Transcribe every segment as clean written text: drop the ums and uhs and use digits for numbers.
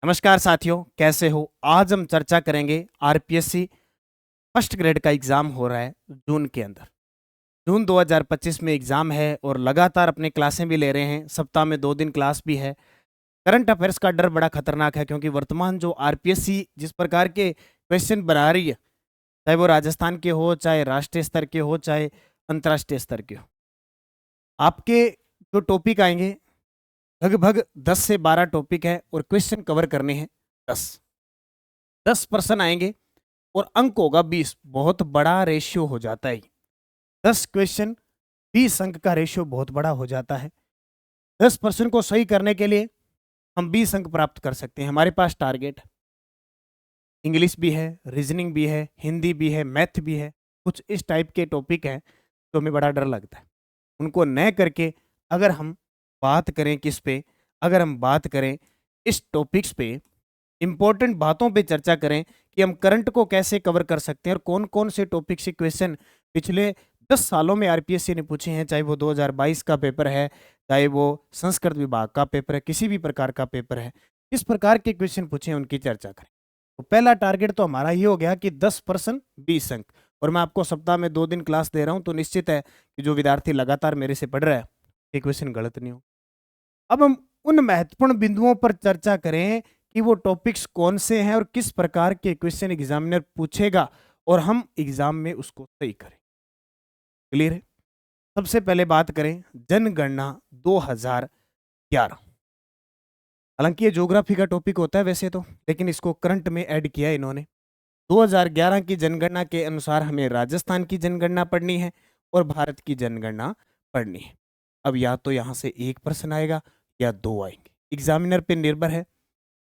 नमस्कार साथियों, कैसे हो? आज हम चर्चा करेंगे आरपीएससी फर्स्ट ग्रेड का एग्ज़ाम हो रहा है जून के अंदर। जून 2025 में एग्ज़ाम है और लगातार अपनी क्लासें भी ले रहे हैं, सप्ताह में 2 दिन क्लास भी है। करंट अफेयर्स का डर बड़ा खतरनाक है क्योंकि वर्तमान जो आरपीएससी जिस प्रकार के क्वेश्चन बना रही है, चाहे वो राजस्थान के हो, चाहे राष्ट्रीय स्तर के हो, चाहे अंतर्राष्ट्रीय स्तर के हो। आपके जो टॉपिक आएँगे, लगभग 10 से 12 टॉपिक है और क्वेश्चन कवर करने हैं 10। 10 पर्सन आएँगे और अंक होगा 20। बहुत बड़ा रेशियो हो जाता है। 10 क्वेश्चन 20 अंक का रेशियो बहुत बड़ा हो जाता है। 10% को सही करने के लिए हम 20 अंक प्राप्त कर सकते हैं। हमारे पास टारगेट इंग्लिश भी है, रीजनिंग भी है, हिंदी भी है, मैथ भी है। कुछ इस टाइप के टॉपिक हैं तो हमें बड़ा डर लगता है। उनको न करके अगर हम बात करें किस पे, अगर हम बात करें इस टॉपिक्स पे, इंपॉर्टेंट बातों पे चर्चा करें कि हम करंट को कैसे कवर कर सकते हैं और कौन-कौन से टॉपिक से क्वेश्चन पिछले 10 सालों में आरपीएससी ने पूछे हैं, चाहे वो 2022 का पेपर है, चाहे वो संस्कृत विभाग का पेपर है, किसी भी प्रकार का पेपर है, किस प्रकार के क्वेश्चन पूछे हैं उनकी चर्चा करें। तो पहला टारगेट तो हमारा ये हो गया कि 10% 20 अंक, और मैं आपको सप्ताह में 2 दिन क्लास दे रहा हूँ तो निश्चित है कि जो विद्यार्थी लगातार मेरे से पढ़ रहा है, ये क्वेश्चन गलत नहीं हो। अब हम उन महत्वपूर्ण बिंदुओं पर चर्चा करें कि वो टॉपिक्स कौन से हैं और किस प्रकार के क्वेश्चन एग्जामिनर पूछेगा और हम एग्जाम में उसको सही करें। क्लियर है? सबसे पहले बात करें जनगणना 2011। हालांकि ये ज्योग्राफी का टॉपिक होता है वैसे तो, लेकिन इसको करंट में ऐड किया इन्होंने। 2011 की जनगणना के अनुसार हमें राजस्थान की जनगणना पढ़नी है और भारत की जनगणना पढ़नी है। अब या तो यहाँ से एक प्रश्न आएगा या दो आएंगे। एग्जामिनर पे निर्भर है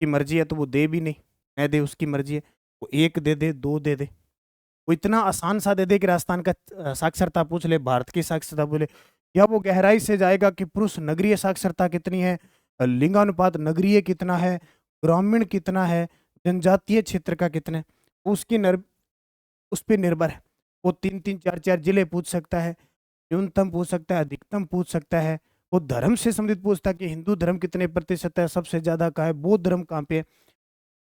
कि मर्जी है तो वो दे भी नहीं, न दे उसकी मर्जी है। वो एक दे दे, दो दे दे, वो इतना आसान सा दे दे कि राजस्थान का साक्षरता पूछ ले, भारत की साक्षरता बोले, या वो गहराई से जाएगा कि पुरुष नगरीय साक्षरता कितनी है, लिंगानुपात नगरीय कितना है, ग्रामीण कितना है, जनजातीय क्षेत्र का कितना है, उसकी उस पर निर्भर है। वो 3-3 4-4 जिले पूछ सकता है, न्यूनतम पूछ सकता है, अधिकतम पूछ सकता है। वो धर्म से संबंधित पूछता है कि हिंदू धर्म कितने प्रतिशत है, सबसे ज्यादा कहाँ है, बौद्ध धर्म कहाँ पे है।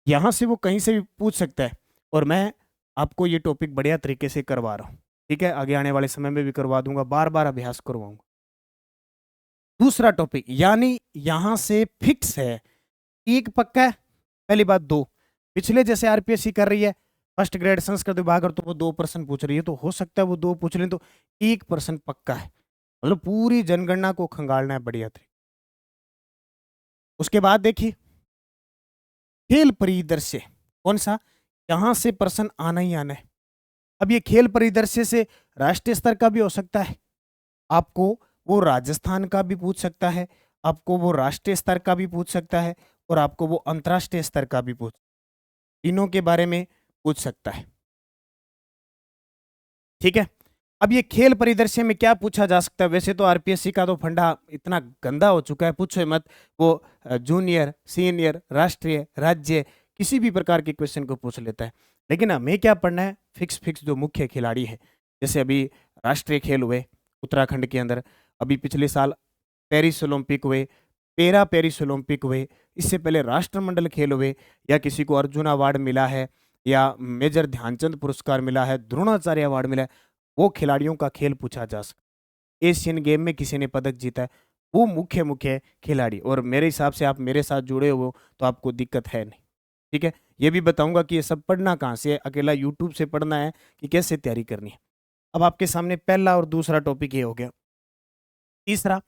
यहाँ से वो कहीं से भी पूछ सकता है और मैं आपको ये टॉपिक बढ़िया तरीके से करवा रहा हूँ। ठीक है, आगे आने वाले समय में भी करवा दूंगा, बार बार अभ्यास करवाऊंगा। दूसरा टॉपिक, यानी यहाँ से फिक्स है, एक पक्का है। पहली बात, दो, पिछले जैसे आरपीएससी कर रही है फर्स्ट ग्रेड संस्कृत विभाग, और तो वो 2% पूछ रही है, तो हो सकता है वो दो पूछ लें तो 1% पक्का है। मतलब पूरी जनगणना को खंगालना है बढ़िया तरीके। उसके बाद देखिए खेल परिदृश्य, कौन सा, यहां से प्रश्न आना ही आना है। अब ये खेल परिदृश्य से राष्ट्रीय स्तर का भी हो सकता है, आपको वो राजस्थान का भी पूछ सकता है, आपको वो राष्ट्रीय स्तर का भी पूछ सकता है, और आपको वो अंतर्राष्ट्रीय स्तर का भी पूछ, तीनों के बारे में पूछ सकता है। ठीक है, अब ये खेल परिदृश्य में क्या पूछा जा सकता है? वैसे तो आरपीएससी का तो फंडा इतना गंदा हो चुका है, पूछो मत। वो जूनियर, सीनियर, राष्ट्रीय, राज्य, किसी भी प्रकार के क्वेश्चन को पूछ लेता है। लेकिन हमें क्या पढ़ना है? फिक्स फिक्स जो मुख्य खिलाड़ी है। जैसे अभी राष्ट्रीय खेल हुए उत्तराखंड के अंदर, अभी पिछले साल पेरिस ओलंपिक हुए, पेरा पेरिस ओलंपिक हुए, इससे पहले राष्ट्रमंडल खेल हुए, या किसी को अर्जुन अवार्ड मिला है, या मेजर ध्यानचंद पुरस्कार मिला है, द्रोणाचार्य अवार्ड मिला है, वो खिलाड़ियों का खेल पूछा जा सकता। एशियन गेम में किसी ने पदक जीता है, वो मुख्य मुख्य खिलाड़ी। और मेरे हिसाब से आप मेरे साथ जुड़े हो तो आपको दिक्कत है नहीं। ठीक है, ये भी बताऊंगा कि ये सब पढ़ना कहाँ से है, अकेला यूट्यूब से पढ़ना है कि कैसे तैयारी करनी है। अब आपके सामने पहला और दूसरा टॉपिक ये हो गया। तीसरा,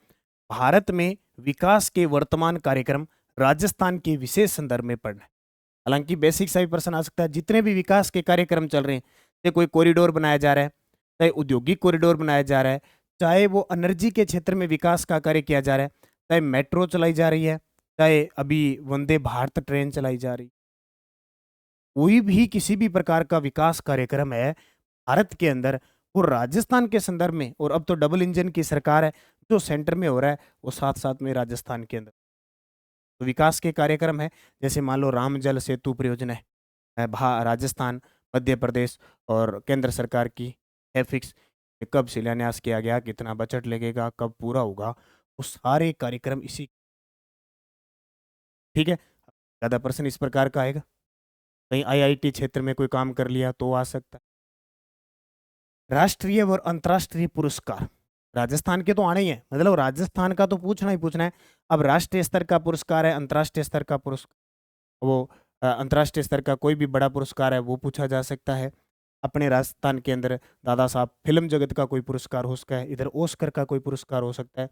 भारत में विकास के वर्तमान कार्यक्रम राजस्थान के विशेष संदर्भ में पढ़ना है। हालांकि बेसिक सा भी प्रश्न आ सकता है, जितने भी विकास के कार्यक्रम चल रहे हैं, चाहे कोई कॉरिडोर बनाया जा रहा है, चाहे औद्योगिक कॉरिडोर बनाया जा रहा है, चाहे वो एनर्जी के क्षेत्र में विकास का कार्य किया जा रहा है, चाहे मेट्रो चलाई जा रही है, चाहे अभी वंदे भारत ट्रेन चलाई जा रही है, कोई भी किसी भी प्रकार का विकास कार्यक्रम है भारत के अंदर, वो राजस्थान के संदर्भ में, और अब तो डबल इंजन की सरकार है, जो सेंटर में हो रहा है वो साथ साथ में राजस्थान के अंदर तो विकास के कार्यक्रम है। जैसे मान लो राम जल सेतु परियोजना है, राजस्थान, मध्य प्रदेश और केंद्र सरकार की है फिक्स। कब शिलान्यास किया गया, कितना बजट लगेगा, कब पूरा होगा, वो सारे कार्यक्रम इसी। ठीक है, ज़्यादा प्रश्न इस प्रकार का आएगा। कहीं आईआईटी क्षेत्र में कोई काम कर लिया तो आ सकता है। राष्ट्रीय और अंतर्राष्ट्रीय पुरस्कार, राजस्थान के तो आने ही है, मतलब राजस्थान का तो पूछना ही पूछना है। अब राष्ट्रीय स्तर का पुरस्कार है, अंतर्राष्ट्रीय स्तर का पुरस्कार, वो अंतर्राष्ट्रीय स्तर का कोई भी बड़ा पुरस्कार है वो पूछा जा सकता है। अपने राजस्थान के अंदर दादा साहब फिल्म जगत का कोई पुरस्कार हो सकता है, इधर ऑस्कर का कोई पुरस्कार हो सकता है,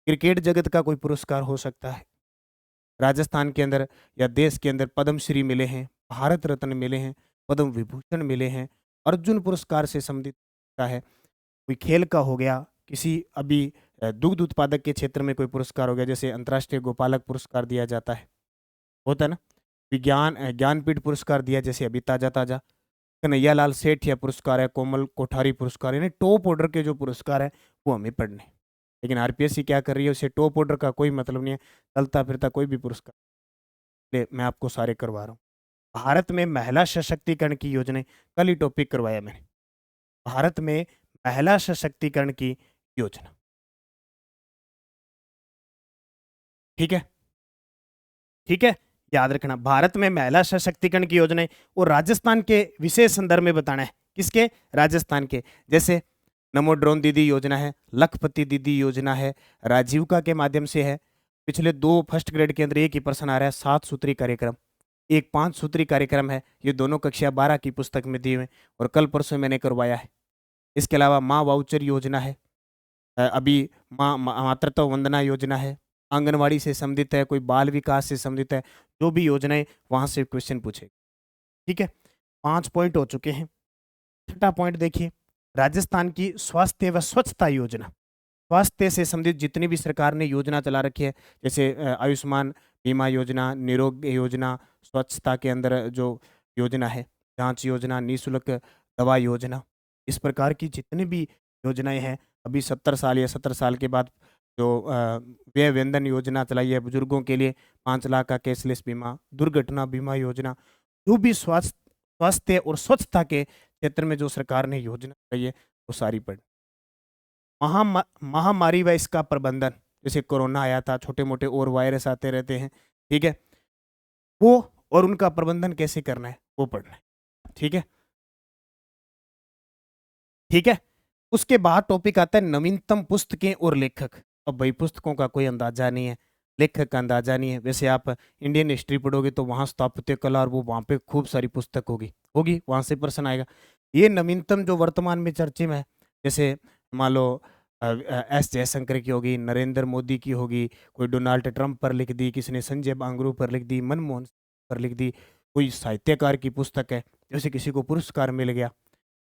क्रिकेट जगत का कोई पुरस्कार हो सकता है। राजस्थान के अंदर या देश के अंदर पद्मश्री मिले हैं, भारत रत्न मिले हैं, पद्म विभूषण मिले हैं, अर्जुन पुरस्कार से संबंधित होता है। कोई खेल का हो गया, किसी अभी दुग्ध उत्पादक के क्षेत्र में कोई पुरस्कार हो गया, जैसे अंतर्राष्ट्रीय गोपालक पुरस्कार दिया जाता है, होता है ना। विज्ञान ज्ञानपीठ पुरस्कार दिया, जैसे अभी ताजा ताजा कन्हैयालाल सेठ या पुरस्कार है, कोमल कोठारी पुरस्कार, यानी टॉप ऑर्डर के जो पुरस्कार है वो हमें पढ़ने। लेकिन आरपीएससी क्या कर रही है, उसे टॉप ऑर्डर का कोई मतलब नहीं है, चलता फिरता कोई भी पुरस्कार ले, मैं आपको सारे करवा रहा हूँ। भारत में महिला सशक्तिकरण की योजना, कल ही टॉपिक करवाया मैंने, भारत में महिला सशक्तिकरण की योजना, ठीक है, ठीक है, याद रखना। भारत में महिला सशक्तिकरण की योजना और राजस्थान के विशेष संदर्भ में बताना है, किसके, राजस्थान के। जैसे नमो ड्रोन दीदी योजना है, लखपति दीदी योजना है, राजीविका के माध्यम से है। पिछले 2 फर्स्ट ग्रेड के अंदर एक ही प्रश्न आ रहा है, 7 सूत्री कार्यक्रम, एक 5 सूत्री कार्यक्रम है, ये दोनों कक्षा 12 की पुस्तक में दिए हुए और कल परसों मैंने करवाया है। इसके अलावा माँ वाउचर योजना है, अभी मातृत्व वंदना योजना है, आंगनवाड़ी से संबंधित है, कोई बाल विकास से संबंधित है, जो भी योजनाएं वहां से क्वेश्चन पूछे, ठीक है। 5 पॉइंट हो चुके हैं। छठा पॉइंट देखिए, राजस्थान की स्वास्थ्य व स्वच्छता योजना, स्वास्थ्य से संबंधित जितनी भी सरकार ने योजना चला रखी है, जैसे आयुष्मान बीमा योजना, निरोग योजना, स्वच्छता के अंदर जो योजना है, जांच योजना, निःशुल्क दवा योजना, इस प्रकार की जितनी भी योजनाएं हैं। अभी 70 साल या 70 साल के बाद जो व्यय वेतन योजना चलाई है बुजुर्गों के लिए, 5 लाख का कैशलेस बीमा, दुर्घटना बीमा योजना, जो भी स्वास्थ्य और स्वच्छता के क्षेत्र में जो सरकार ने योजना चलाई है वो सारी पढ़। महामारी व इसका प्रबंधन, जैसे कोरोना आया था, छोटे मोटे और वायरस आते रहते हैं, ठीक है, वो और उनका प्रबंधन कैसे करना है वो पढ़ना है, ठीक है, ठीक है। उसके बाद टॉपिक आता है नवीनतम पुस्तकें और लेखक। अब भाई पुस्तकों का कोई अंदाजा नहीं है, लेखक का अंदाजा नहीं है। वैसे आप इंडियन हिस्ट्री पढ़ोगे तो वहाँ स्थापत्य कला और वो वहाँ पे खूब सारी पुस्तक होगी होगी, वहाँ से प्रश्न आएगा। ये नवीनतम जो वर्तमान में चर्चा में है, जैसे मान लो एस जयशंकर की होगी, नरेंद्र मोदी की होगी, कोई डोनाल्ड ट्रंप पर लिख दी, किसी ने संजय बांगरू पर लिख दी, मनमोहन पर लिख दी, कोई साहित्यकार की पुस्तक है, जैसे किसी को पुरस्कार मिल गया,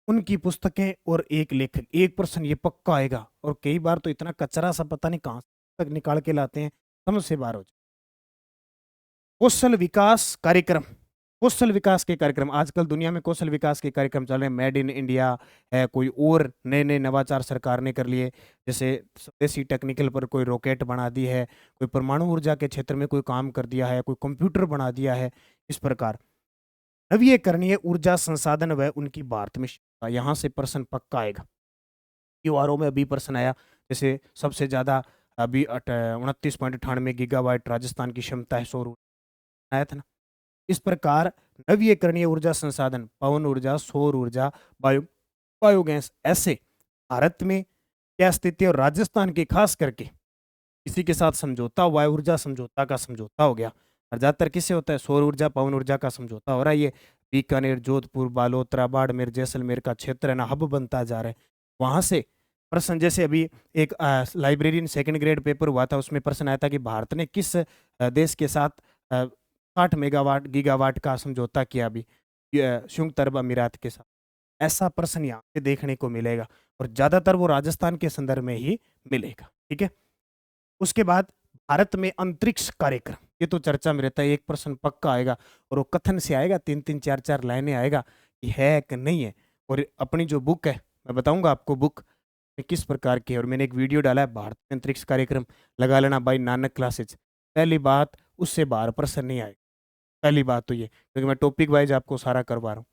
उनकी पुस्तकें और एक लेखक। एक प्रश्न ये पक्का आएगा, और कई बार तो इतना कचरा सा पता नहीं कहाँ तक निकाल के लाते हैं, समझ से बाहर हो जाए। कौशल विकास कार्यक्रम, कौशल विकास के कार्यक्रम, आजकल दुनिया में कौशल विकास के कार्यक्रम चल रहे हैं, मेड इन इंडिया है, कोई और नए नए नवाचार सरकार ने कर लिए, जैसे स्वदेशी टेक्निकल पर कोई रॉकेट बना दी है, कोई परमाणु ऊर्जा के क्षेत्र में कोई काम कर दिया है, कोई कंप्यूटर बना दिया है। इस प्रकार नवीकरणीय ऊर्जा संसाधन व उनकी भारत में क्षमता, यहाँ से प्रश्न पक्का आएगा। क्यूआरओ में अभी प्रश्न आया, जैसे सबसे ज्यादा अभी 29.98 गीगावाट राजस्थान की क्षमता है सौर ऊर्जा, आया था ना। इस प्रकार नवीकरणीय ऊर्जा संसाधन, पवन ऊर्जा, सौर ऊर्जा, बायोगैस, ऐसे भारत में क्या स्थिति है, और राजस्थान की खास करके इसी के साथ समझौता हुआ है, ऊर्जा समझौता का समझौता हो गया। और ज्यादातर किससे होता है, सौर ऊर्जा पवन ऊर्जा का समझौता हो रहा है। ये बीकानेर, जोधपुर, बालोतरा, बाड़मेर, जैसलमेर का क्षेत्र है ना, हब बनता जा रहा है। वहां से प्रश्न, जैसे अभी एक लाइब्रेरी सेकंड ग्रेड पेपर हुआ था, उसमें प्रश्न आया था कि भारत ने किस देश के साथ 60 गीगावाट का समझौता किया अभी, संयुक्त अरब अमीरात के साथ। ऐसा प्रश्न यहाँ से देखने को मिलेगा, और ज्यादातर वो राजस्थान के संदर्भ में ही मिलेगा, ठीक है। उसके बाद भारत में अंतरिक्ष कार्यक्रम, ये तो चर्चा में रहता है, एक प्रश्न पक्का आएगा, और वो कथन से आएगा, 3-3 4-4 लाइनें आएगा कि है कि नहीं है। और अपनी जो बुक है, मैं बताऊंगा आपको बुक में किस प्रकार की है, और मैंने एक वीडियो डाला है भारत में अंतरिक्ष कार्यक्रम, लगा लेना बाई नानक क्लासेज। पहली बात, उससे बाहर प्रश्न नहीं आएगा, पहली बात तो ये, क्योंकि मैं टॉपिक वाइज आपको सारा करवा रहा हूँ।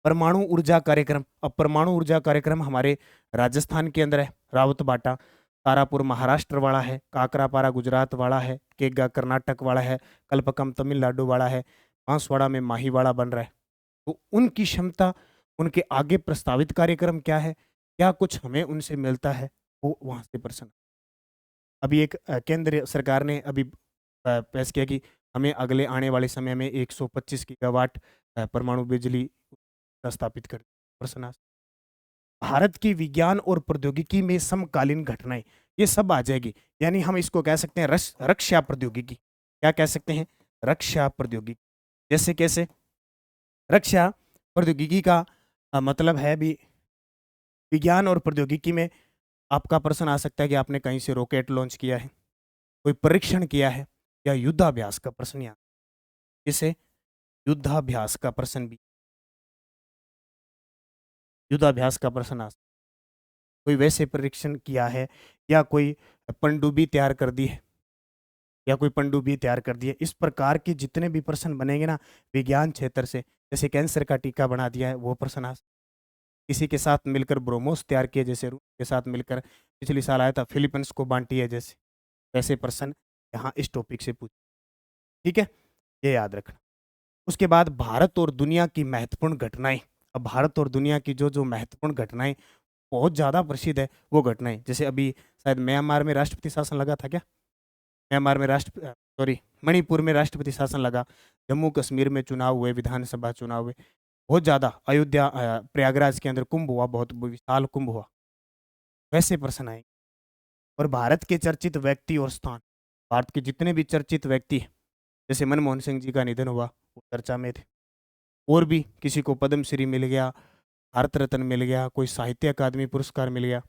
परमाणु ऊर्जा कार्यक्रम, अब परमाणु ऊर्जा कार्यक्रम हमारे राजस्थान के अंदर है, रावत बाटा। तारापुर महाराष्ट्र वाला है, काकरापारा गुजरात वाला है, केगा कर्नाटक वाला है, कल्पकम तमिलनाडु वाला है, बांसवाड़ा में माहीवाड़ा बन रहा है। तो उनकी क्षमता, उनके आगे प्रस्तावित कार्यक्रम क्या है, क्या कुछ हमें उनसे मिलता है, वो वहाँ से प्रश्न। अभी एक केंद्र सरकार ने अभी पेश किया कि हमें अगले आने वाले समय में 125 गीगावाट परमाणु बिजली स्थापित कर प्रश्न। भारत की विज्ञान और प्रौद्योगिकी में समकालीन घटनाएं, ये सब आ जाएगी। यानी हम इसको कह सकते हैं रक्षा प्रौद्योगिकी। क्या कह सकते हैं? रक्षा प्रौद्योगिकी। जैसे कैसे? रक्षा प्रौद्योगिकी का मतलब है भी विज्ञान और प्रौद्योगिकी में आपका प्रश्न आ सकता है कि आपने कहीं से रॉकेट लॉन्च किया है, कोई परीक्षण किया है, या युद्धाभ्यास का प्रश्न यहाँ। इसे युद्धाभ्यास का प्रश्न भी, युद्धाभ्यास का प्रश्न आ सकता है। कोई वैसे परीक्षण किया है, या कोई पनडुब्बी तैयार कर दी है, या कोई पनडुब्बी तैयार कर दी है। इस प्रकार के जितने भी प्रश्न बनेंगे ना विज्ञान क्षेत्र से, जैसे कैंसर का टीका बना दिया है, वो प्रश्न आ सकता है। किसी के साथ मिलकर ब्रोमोस तैयार किए, जैसे रूस के साथ मिलकर पिछले साल आया था, फिलीपींस को बांटी है, जैसे ऐसे प्रश्न यहाँ इस टॉपिक से पूछ। ठीक है, ये याद रखना। उसके बाद भारत और दुनिया की महत्वपूर्ण घटनाएं। अब भारत और दुनिया की जो जो महत्वपूर्ण घटनाएं बहुत ज़्यादा प्रसिद्ध है, वो घटनाएं, जैसे अभी शायद म्यांमार में राष्ट्रपति शासन लगा था क्या? म्यांमार में मणिपुर में राष्ट्रपति शासन लगा, जम्मू कश्मीर में चुनाव हुए, विधानसभा चुनाव हुए, बहुत ज़्यादा। अयोध्या प्रयागराज के अंदर कुंभ हुआ, बहुत विशाल कुंभ हुआ। वैसे प्रश्न आए। और भारत के चर्चित व्यक्ति और स्थान, भारत के जितने भी चर्चित व्यक्ति हैं, जैसे मनमोहन सिंह जी का निधन हुआ, वो चर्चा में थे। और भी किसी को पद्मश्री मिल गया, भारत रत्न मिल गया, कोई साहित्य अकादमी पुरस्कार मिल गया,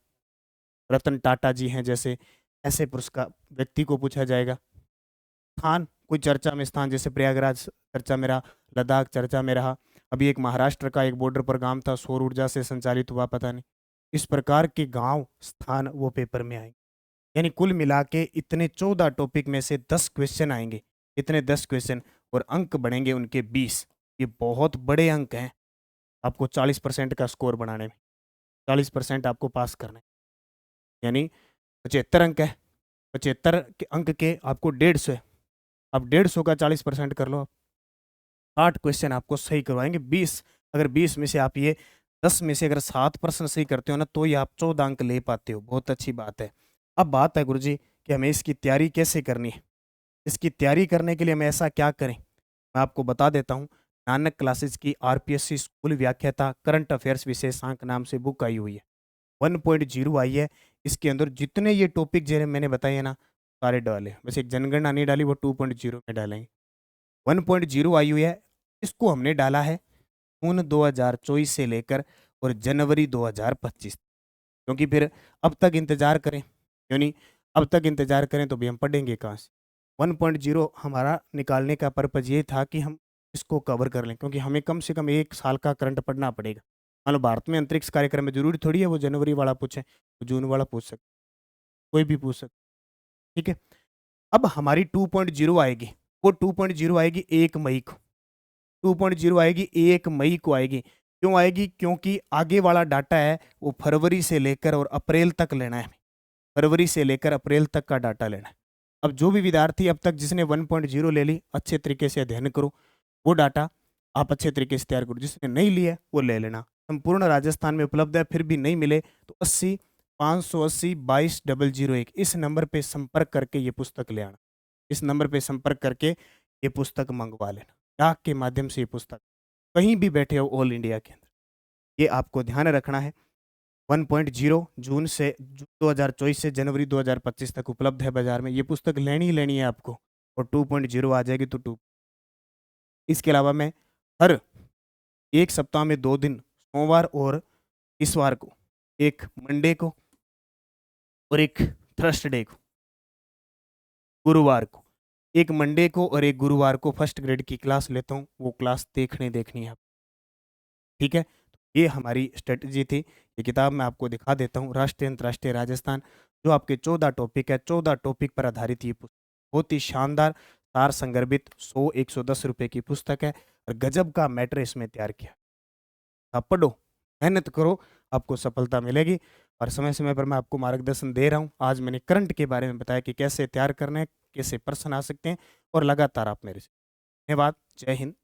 रतन टाटा जी हैं जैसे, ऐसे पुरस्कार व्यक्ति को पूछा जाएगा। स्थान, कोई चर्चा में स्थान, जैसे प्रयागराज चर्चा में रहा, लद्दाख चर्चा में रहा। अभी एक महाराष्ट्र का एक बॉर्डर पर गांव था, सौर ऊर्जा से संचालित हुआ, पता नहीं। इस प्रकार के गांव, स्थान वो पेपर में आएंगे। यानी कुल मिला के इतने 14 टॉपिक में से 10 क्वेश्चन आएंगे। इतने 10 क्वेश्चन, और अंक बढ़ेंगे उनके 20। ये बहुत बड़े अंक हैं आपको 40% का स्कोर बनाने में। 40% आपको पास करना है, यानी 75 अंक है। 75 के अंक के आपको 150 है। अब 150 का 40% कर लो आप। 8 क्वेश्चन आपको सही करवाएंगे। 20, अगर 20 में से आप ये 10 में से अगर 7 प्रश्न सही करते हो ना, तो ये आप 14 अंक ले पाते हो। बहुत अच्छी बात है। अब बात है गुरुजी कि हमें इसकी तैयारी कैसे करनी है। इसकी तैयारी करने के लिए हमें ऐसा क्या करें, मैं आपको बता देता हूँ। नानक क्लासेस की आरपीएससी स्कूल व्याख्याता करंट अफेयर्स विशेषांक नाम से बुक आई हुई है, 1.0 आई है। इसके अंदर जितने ये टॉपिक जो मैंने बताए हैं ना, सारे डाले। वैसे एक जनगणना नहीं डाली, वो 2.0 में डालेंगे। 1.0 आई हुई है, इसको हमने डाला है जून 2024 से लेकर और जनवरी 2025। क्योंकि फिर अब तक इंतजार करें, क्यों नहीं? अब तक इंतजार करें तो भी हम पढ़ेंगे कहाँ से? 1.0 हमारा निकालने का पर्पज ये था कि हम इसको कवर कर लें, क्योंकि हमें कम से कम 1 साल का करंट पढ़ना पड़ेगा। मान लो भारत में अंतरिक्ष कार्यक्रम में जरूरी थोड़ी है वो जनवरी वाला पूछे, तो जून वाला पूछ सकते, कोई भी पूछ सकते। ठीक है, अब हमारी 2.0 आएगी, वो 2.0 आएगी 1 मई को। 2.0 आएगी 1 मई को आएगी। क्यों आएगी? क्योंकि आगे वाला डाटा है वो फरवरी से लेकर और अप्रैल तक लेना है। फरवरी से लेकर अप्रैल तक का डाटा लेना है। अब जो भी विद्यार्थी अब तक जिसने 1.0 ले ली, अच्छे तरीके से अध्ययन करो, वो डाटा आप अच्छे तरीके से तैयार करो। जिसने नहीं लिया वो ले लेना, संपूर्ण राजस्थान में उपलब्ध है। फिर भी नहीं मिले तो 80 580 22 001 इस नंबर पे संपर्क करके ये पुस्तक ले आना। इस नंबर पे संपर्क करके ये पुस्तक मंगवा लेना, डाक के माध्यम से। ये पुस्तक कहीं भी बैठे हो ऑल इंडिया के अंदर, ये आपको ध्यान रखना है। 1.0 जून से 2024 से जनवरी 2025 तक उपलब्ध है बाजार में। ये पुस्तक लेनी ही लेनी है आपको। और 2.0 आ जाएगी तो 2। इसके अलावा मैं हर एक सप्ताह में 2 दिन, सोमवार और इस को, एक मंडे को और एक थर्सडे को, गुरुवार को, एक मंडे को और एक गुरुवार को फर्स्ट ग्रेड की क्लास लेता हूँ। वो क्लास देखनी है आप। ठीक है, ये हमारी स्ट्रेटजी थी। ये किताब मैं आपको दिखा देता हूँ, राष्ट्रीय अंतर्राष्ट्रीय राजस्थान, जो आपके 14 टॉपिक है, 14 टॉपिक पर आधारित ये पुस्तक बहुत ही शानदार, सार संगर्भित 100-110 रुपए की पुस्तक है। और गजब का मैटर इसमें तैयार किया। आप पढ़ो, मेहनत करो, आपको सफलता मिलेगी। और समय समय पर मैं आपको मार्गदर्शन दे रहा हूँ। आज मैंने करंट के बारे में बताया कि कैसे तैयार करना है, कैसे प्रश्न आ सकते हैं, और लगातार आप मेरे से। धन्यवाद। जय हिंद।